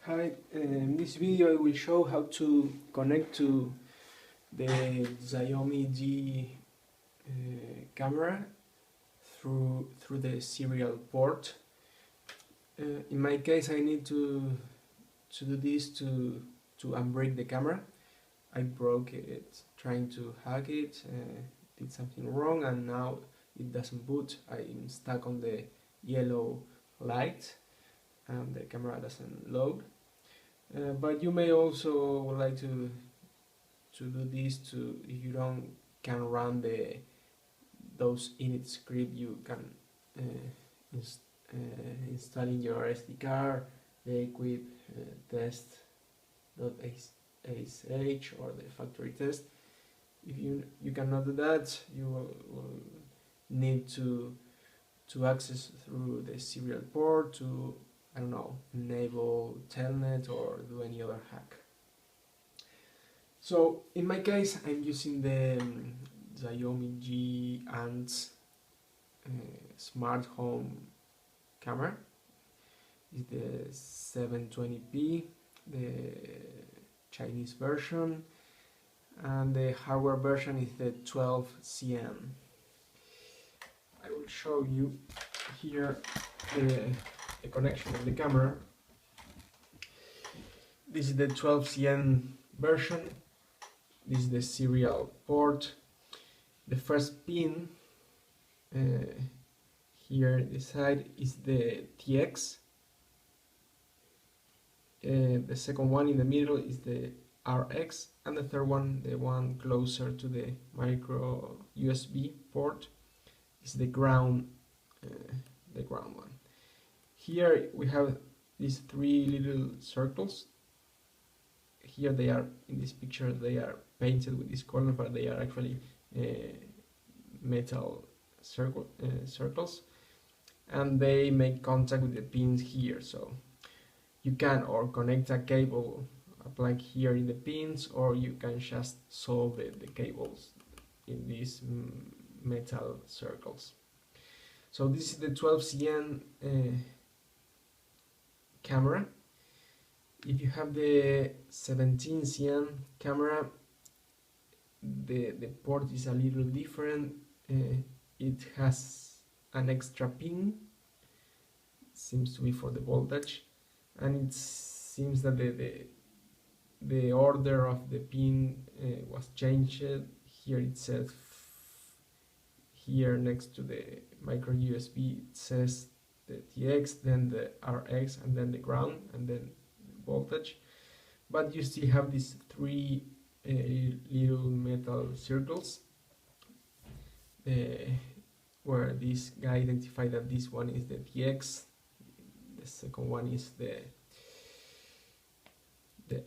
Hi, in this video I will show how to connect to the Xiaomi Yi camera through the serial port. In my case I need to do this to unbreak the camera. I broke it trying to hack it, did something wrong, and now it doesn't boot. I'm stuck on the yellow light and the camera doesn't load. But you may also would like to do this to, if you can run those init script you can install in your SD card, the equip test.sh or the factory test. If you cannot do that, you will need to access through the serial port to, I don't know, enable telnet or do any other hack. So in my case I'm using the Xiaomi Yi Ant smart home camera. It's the 720p, the Chinese version, and the hardware version is the 12CN. I will show you here the connection of the camera. This is the 12CN version. This is the serial port. The first pin here on the side is the TX. The second one in the middle is the RX, and the third one, the one closer to the micro USB port, is the ground one. Here we have these three little circles. Here they are, in this picture, they are painted with this color, but they are actually metal circles, and they make contact with the pins here. So you can or connect a cable, a plug here in the pins, or you can just solve the cables in these metal circles. So this is the 12CN camera. If you have the 17CN camera, the port is a little different. It has an extra pin, seems to be for the voltage, and it seems that the order of the pin was changed. Here it says, here next to the micro USB, it says the TX, then the RX, and then the ground, and then voltage. But you still have these three little metal circles where this guy identified that this one is the TX, the second one is the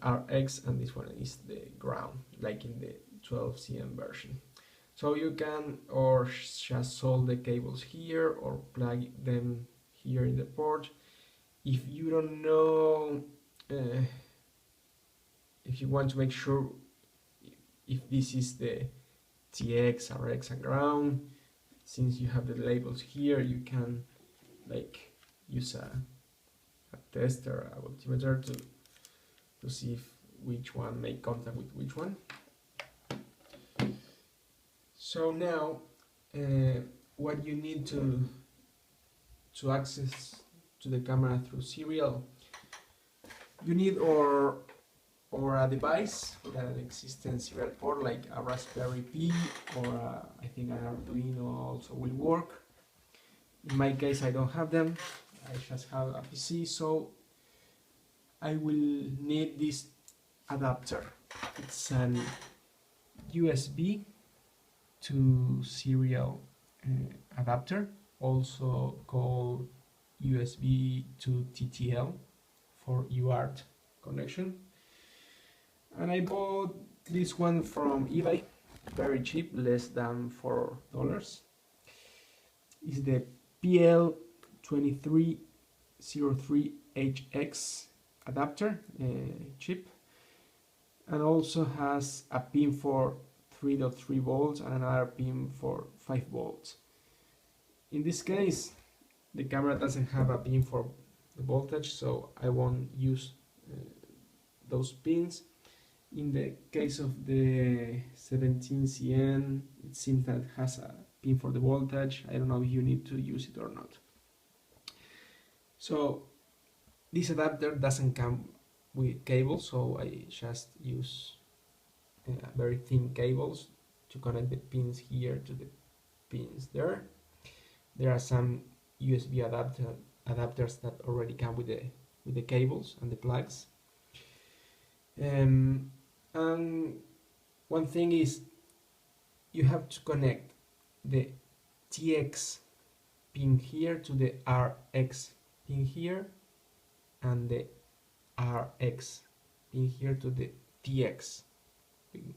RX, and this one is the ground, like in the 12CN version. So you can or just solder the cables here or plug them here in the port. If you don't know, if you want to make sure if this is the TX, RX, and ground, since you have the labels here, you can like use a tester, a multimeter to see if which one make contact with which one. So now what you need to access to the camera through serial, you need or a device with an existing serial port, like a Raspberry Pi or I think an Arduino also will work. In my case I don't have them, I just have a PC, so I will need this adapter. It's an USB to serial adapter, also called USB to TTL for UART connection. And I bought this one from eBay, very cheap, less than $4. It's the PL2303HX adapter chip, and also has a pin for 3.3 volts and another pin for 5 volts. In this case, the camera doesn't have a pin for the voltage, so I won't use those pins. In the case of the 17CN, it seems that it has a pin for the voltage. I don't know if you need to use it or not. So this adapter doesn't come with cables, so I just use very thin cables to connect the pins here to the pins there. There are some USB adapters that already come with the cables and the plugs. And one thing is, you have to connect the TX pin here to the RX pin here, and the RX pin here to the TX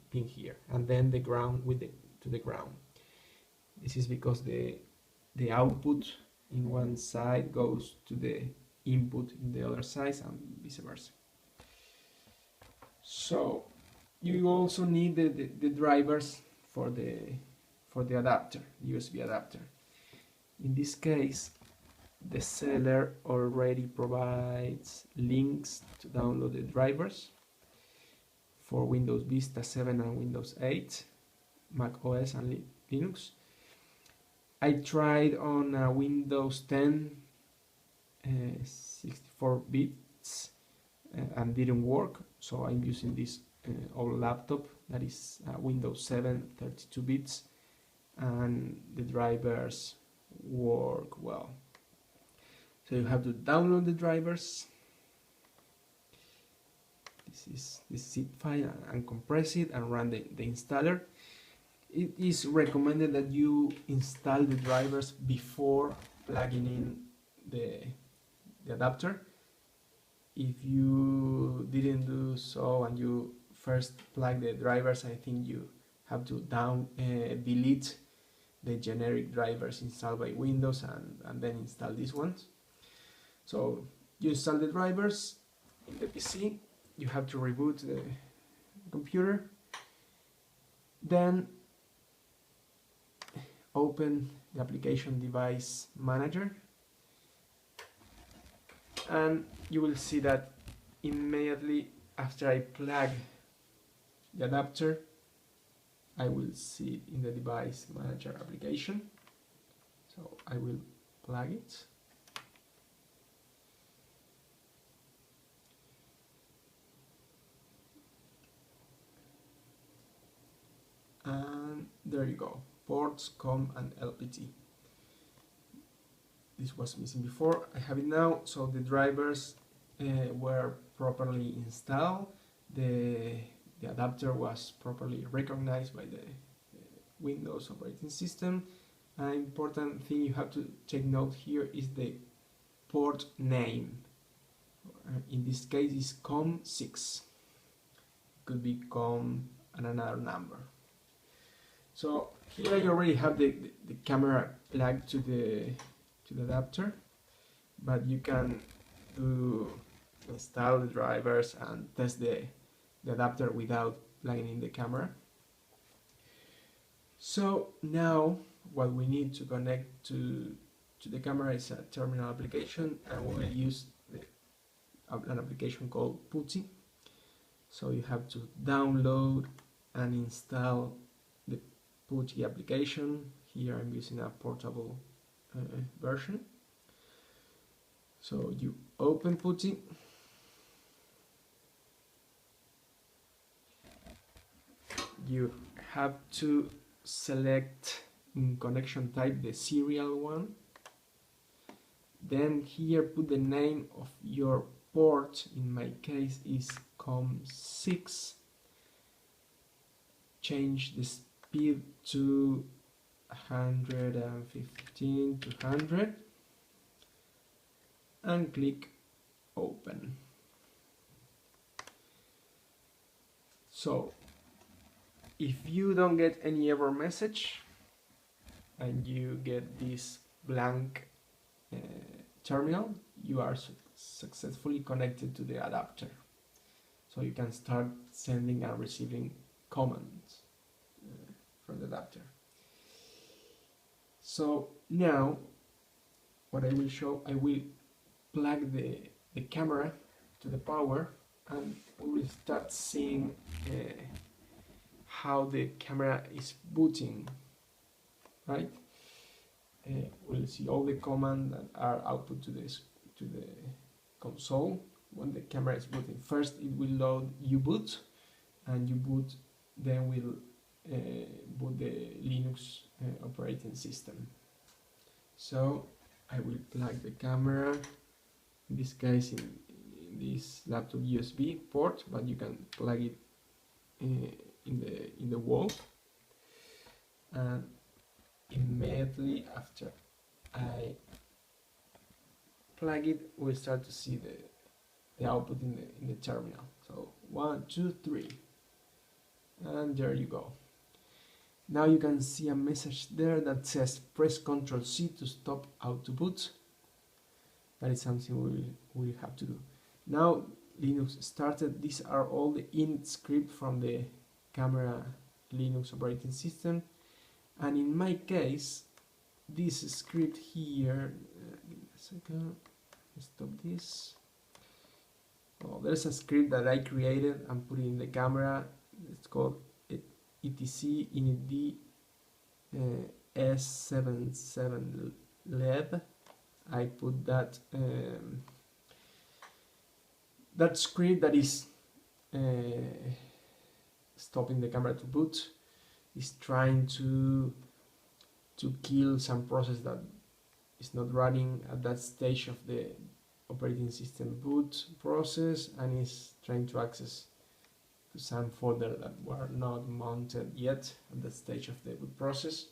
pin here, and then the ground to the ground. This is because the output in one side goes to the input in the other side, and vice versa. So you also need the drivers for the adapter, USB adapter. In this case, the seller already provides links to download the drivers for Windows Vista 7 and Windows 8, Mac OS and Linux. I tried on Windows 10 64 bits and didn't work, so I'm using this old laptop that is Windows 7 32 bits, and the drivers work well. So you have to download the drivers. This is the zip file, and compress it and run the installer. It is recommended that you install the drivers before plugging in the adapter. If you didn't do so and you first plug the drivers, I think you have to delete the generic drivers installed by Windows and then install these ones. So you install the drivers in the PC, you have to reboot the computer, then open the application device manager, and you will see that immediately after I plug the adapter, I will see it in the device manager application. So I will plug it. And there you go, ports, COM and LPT. This was missing before, I have it now. So the drivers were properly installed, the adapter was properly recognized by the Windows operating system. An important thing you have to take note here is the port name. In this case is COM6, could be COM and another number. So here I already have the camera plugged to the adapter, but you can install the drivers and test the adapter without plugging in the camera. So now what we need to connect to the camera is a terminal application, and we'll use an application called PuTTY. So you have to download and install the PuTTY application. Here I'm using a portable version. So you open PuTTY, you have to select in connection type the serial one, then here put the name of your port, in my case is COM6, change the speed to 115 to 100 and click open. So if you don't get any error message and you get this blank terminal, you are successfully connected to the adapter. So you can start sending and receiving commands from the adapter. So now what I will show, I will plug the camera to the power and we will start seeing how the camera is booting, right? We'll see all the commands that are output to this to the console when the camera is booting. First it will load uboot, and uboot then will boot the Linux operating system. So I will plug the camera, in this case in this laptop USB port, but you can plug it in the wall, and immediately after I plug it, we'll start to see the output in the terminal. So 1, 2, 3, and there you go. Now you can see a message there that says press Ctrl C to stop auto boot. That is something we'll have to do. Now Linux started. These are all the init script from the camera Linux operating system, and in my case this script here, give me a second, stop this. Oh, there's a script that I created and put it in the camera. It's called etc initd s77 led. I put that that script that is stopping the camera to boot, is trying to kill some process that is not running at that stage of the operating system boot process, and is trying to access to some folder that were not mounted yet at that stage of the boot process.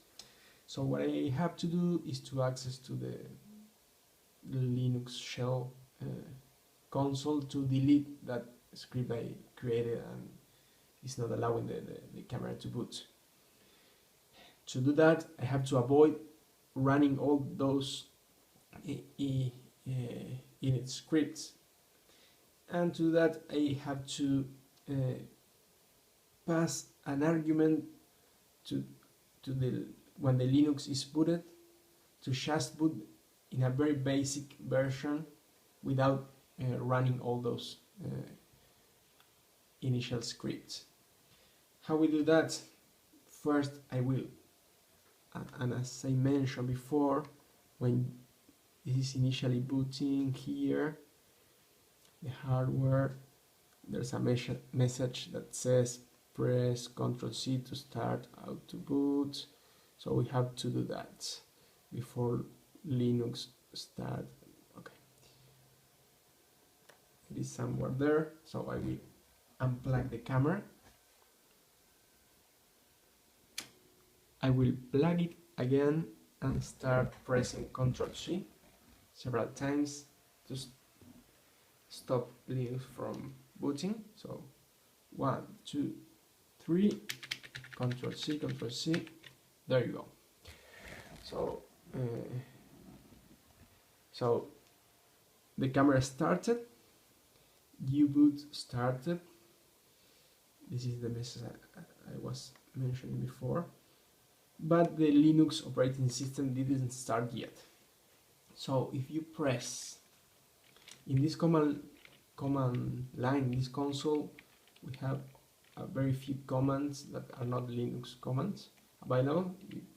So what I have to do is to access to the Linux shell console to delete that script I created and is not allowing the camera to boot. To do that, I have to avoid running all those init scripts, and to do that I have to pass an argument to the when the Linux is booted, to just boot in a very basic version without running all those initial scripts. How we do that? First I will, and as I mentioned before, when this is initially booting here, the hardware, there's a message that says press Ctrl C to start auto boot. So we have to do that before Linux start. Okay, it is somewhere there. So I will unplug the camera. I will plug it again and start pressing Ctrl C several times to stop Linux from booting. So 1, 2, 3, Ctrl C, Ctrl C. There you go. So the camera started, uboot started. This is the message I was mentioning before, but the Linux operating system didn't start yet. So if you press in this command line, this console, we have a very few commands that are not Linux commands available.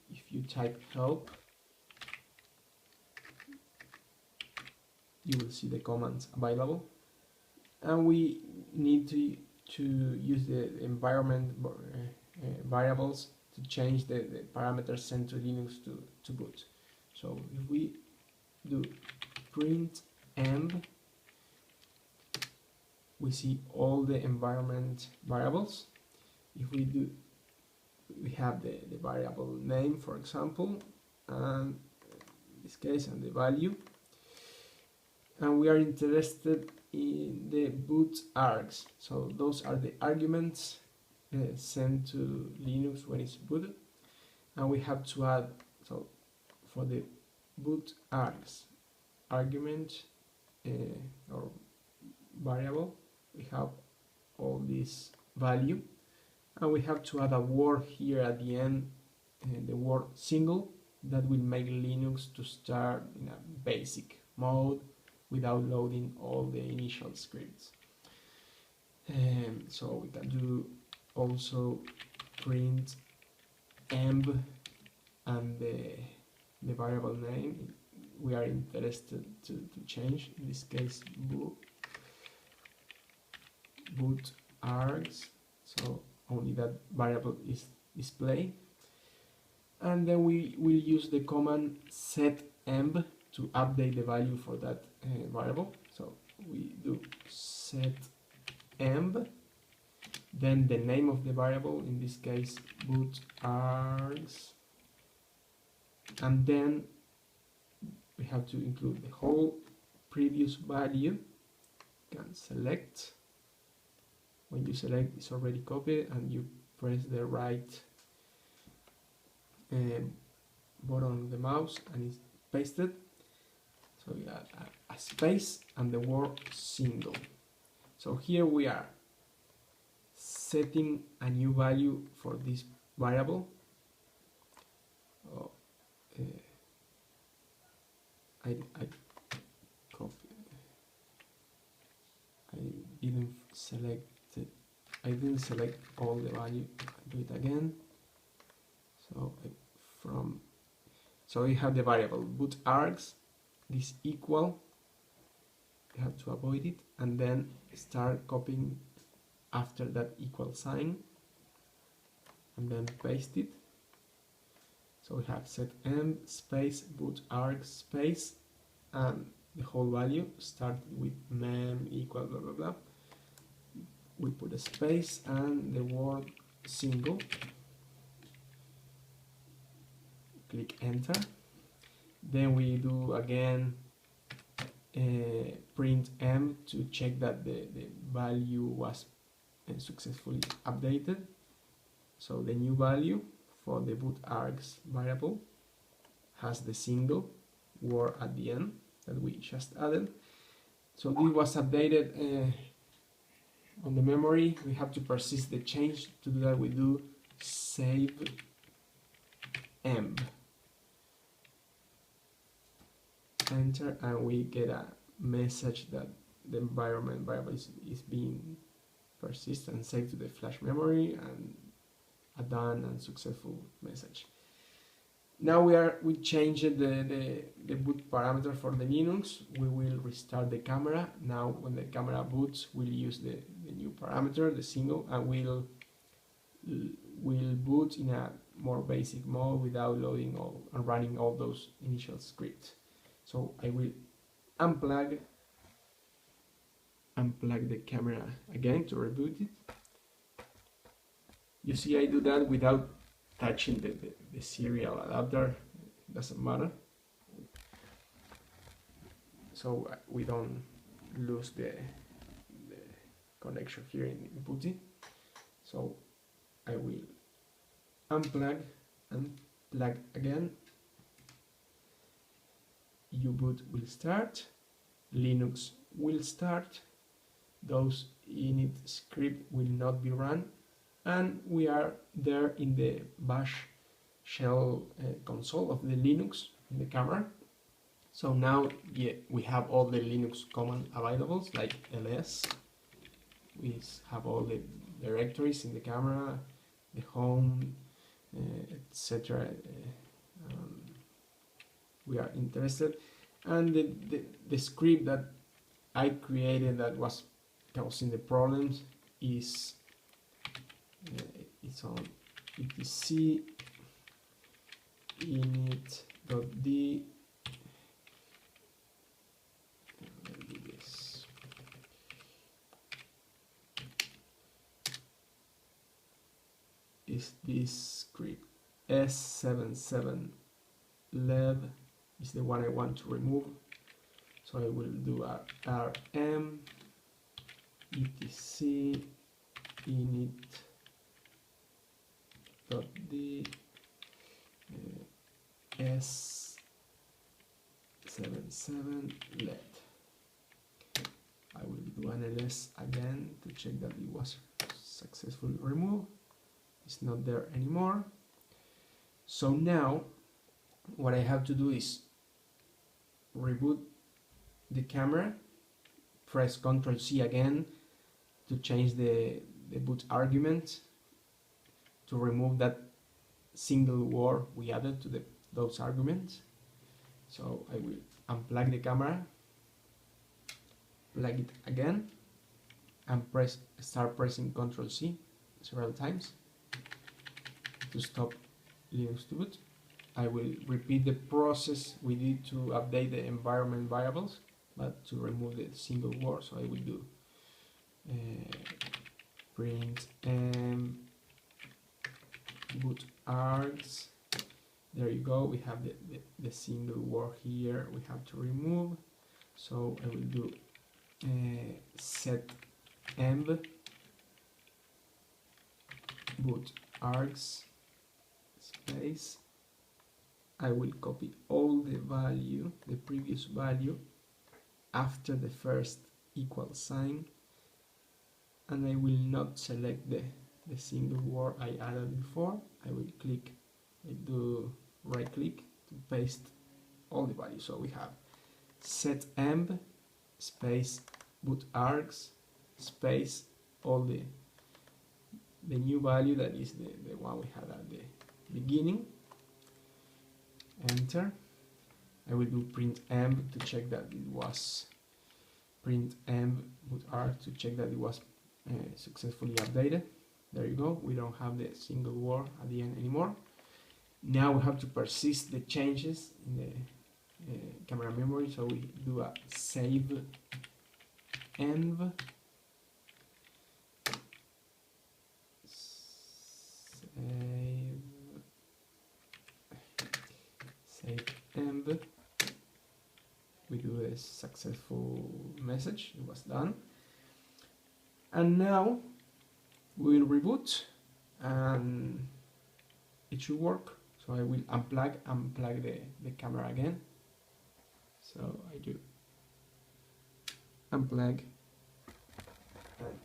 If you type help, you will see the commands available, and we need to use the environment variables to change the parameters sent to Linux to boot. So if we do print env, we see all the environment variables. If we do, we have the variable name, for example, and in this case, and the value, and we are interested in the boot args. So those are the arguments sent to Linux when it's booted, and we have to add, so for the boot args argument or variable, we have all this value, and we have to add a word here at the end, the word single, that will make Linux to start in a basic mode without loading all the initial scripts. So we can do also print emb and the variable name we are interested to change, in this case boot args, so only that variable is displayed. And then we will use the command setemb to update the value for that variable. So we do setemb, then the name of the variable, in this case boot args, and then we have to include the whole previous value. You can select. When you select, it's already copied, and you press the right button on the mouse and it's pasted. So we add a space and the word single. So here we are setting a new value for this variable. I didn't select it. I didn't select all the value. Do it again. So we have the variable boot args, this equal, you have to avoid it, and then start copying after that equal sign and then paste it. So we have setemb space boot args space and the whole value start with mem equal blah blah blah. We put a space and the word single. Click enter. Then we do again print m to check that the value was successfully updated. So the new value for the boot args variable has the single word at the end that we just added. So this was updated on the memory. We have to persist the change. To do that we do save emb, enter, and we get a message that the environment variable is being persisted and saved to the flash memory, and a done and successful message. Now we changed the boot parameter for the Linux. We will restart the camera. Now when the camera boots, we'll use the new parameter, the single, and we'll boot in a more basic mode without loading and running all those initial scripts. So I will unplug the camera again to reboot it. You see I do that without touching the serial adapter. It doesn't matter. So we don't lose the connection here in PuTTY. So I will unplug and plug again. U-boot will start, Linux will start, those init script will not be run, and we are there in the bash shell console of the Linux in the camera. So now we have all the Linux command available, like ls. We have all the directories in the camera, the home, etc. We are interested, and the script that I created that was causing the problems is it's on etc init.d. Let me do this. Is this script s77leb is the one I want to remove, so I will do a rm etc init.d s77led. I will do an ls again to check that it was successfully removed. It's not there anymore. So now what I have to do is reboot the camera, press Ctrl C again, to change the boot argument to remove that single word we added to those arguments. So I will unplug the camera, plug it again, and start pressing Ctrl C several times to stop Linux to boot. I will repeat the process we did to update the environment variables, but to remove the single word. So I will do print boot args. There you go. We have the single word here we have to remove. So I will do set env boot args space. I will copy all the value, the previous value, after the first equal sign, and I will not select the single word I added before. I will do right click to paste all the values. So we have set env space boot args space all the new value that is the one we had at the beginning. Enter. I will do print env to check that it was print env boot arg to check that it was successfully updated. There you go. We don't have the single word at the end anymore. Now we have to persist the changes in the camera memory. So we do a save env save env. We do a successful message. It was done. And now we'll reboot and it should work. So I will unplug the camera again. So I do unplug and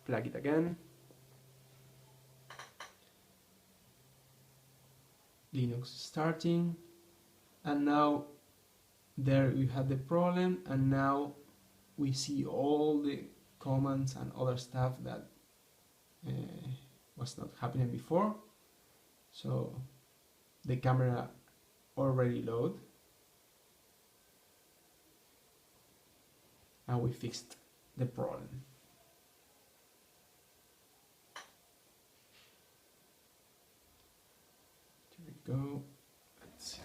plug it again. Linux starting, and now there we had the problem, and now we see all the commands and other stuff that was not happening before. So the camera already load, and we fixed the problem. Here we go. Let's see.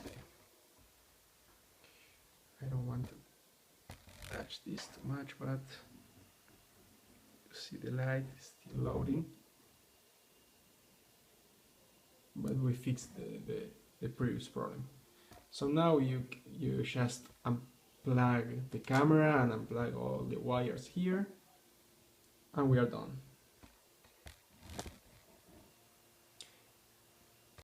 I don't want to touch this too much, but you see the light is still loading. But we fixed the previous problem. So now you just unplug the camera and unplug all the wires here, and we are done.